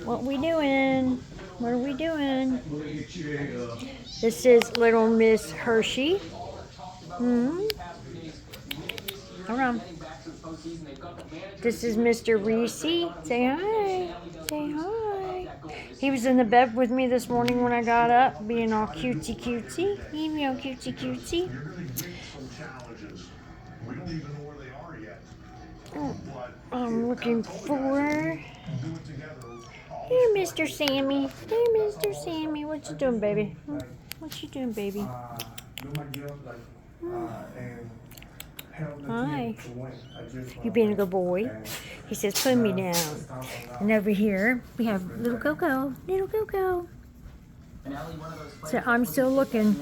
What we doing? What are we doing? This is little Miss Hershey. Hmm. Hold on. This is Mr. Reese. Say hi. Say hi. He was in the bed with me this morning when I got up, being all cutesy cutesy. You know, cutesy cutesy. Oh, I'm looking for. Here, Mr. Sammy. Hey, Mr. Sammy. What you doing, baby? What you doing, baby? Hi. You being a good boy? He says, put me down. And over here, we have little Coco. Little Coco. So I'm still looking.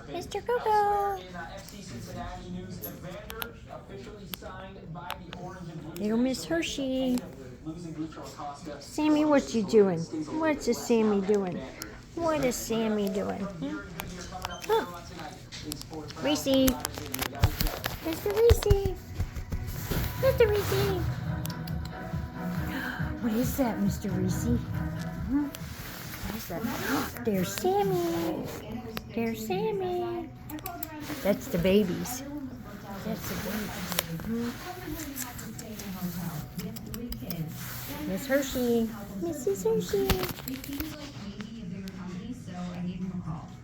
Mr. Coco. Little Miss Hershey. Sammy, what you doing? What's a Sammy doing? What is Sammy doing? Huh? Reese. Mr. Reese. Mr. Reese. What is that, Mr. Reese? What is that? There's Sammy. There's Sammy. That's the babies. That's the babies. Miss Hershey. Mrs. Hershey.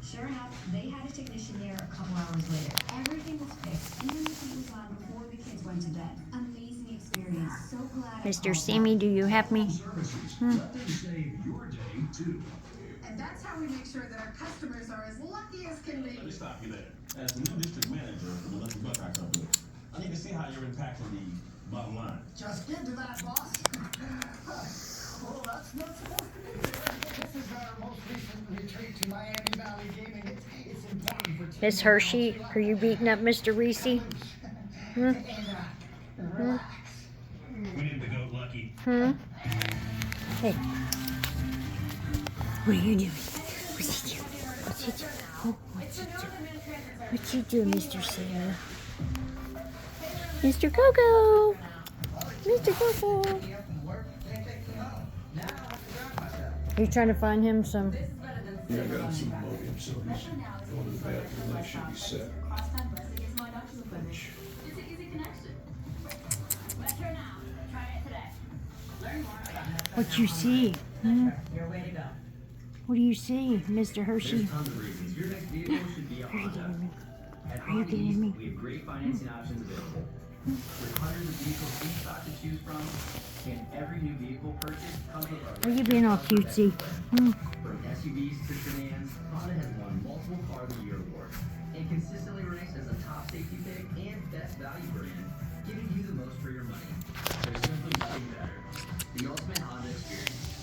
Sure enough, they had a technician there a couple hours later. Everything was fixed. Even the heat was on before the kids went to bed. Amazing experience. So glad. Mr. Sammy, do you have me? And that's how we make sure that our customers are as lucky as can be. Let me stop you there. As the new district manager for the Lucky Buckeye Company, I need to see how you're impacting the bottom line. Just get to that, boss. Well, that's not supposed to be there. This is our most recent retreat to Miami Valley Gaming. It's important for Miss Hershey, are you beating up Mr. Reese? Relax. We need to go, Lucky. Hey. What are you doing? What's he doing? What's he doing? What's he doing? What's he doing, Mr. Sam? Mr. Coco! Mr. Coco! Are you trying to find him some? Yeah, I got him some Imodium, so he's going to the bathroom. They should be set. What you see? What do you see, Mr. Hershey? Are you kidding me? Are you kidding me? We have great financing options available. With hundreds of vehicles in stock to choose from, and every new vehicle purchase comes with Are you being all cutesy? From SUVs to sedans, Honda has won multiple Car of the Year awards and consistently ranks as a top safety pick and best value brand, giving you the most for your money. There's simply nothing better. The ultimate Honda experience.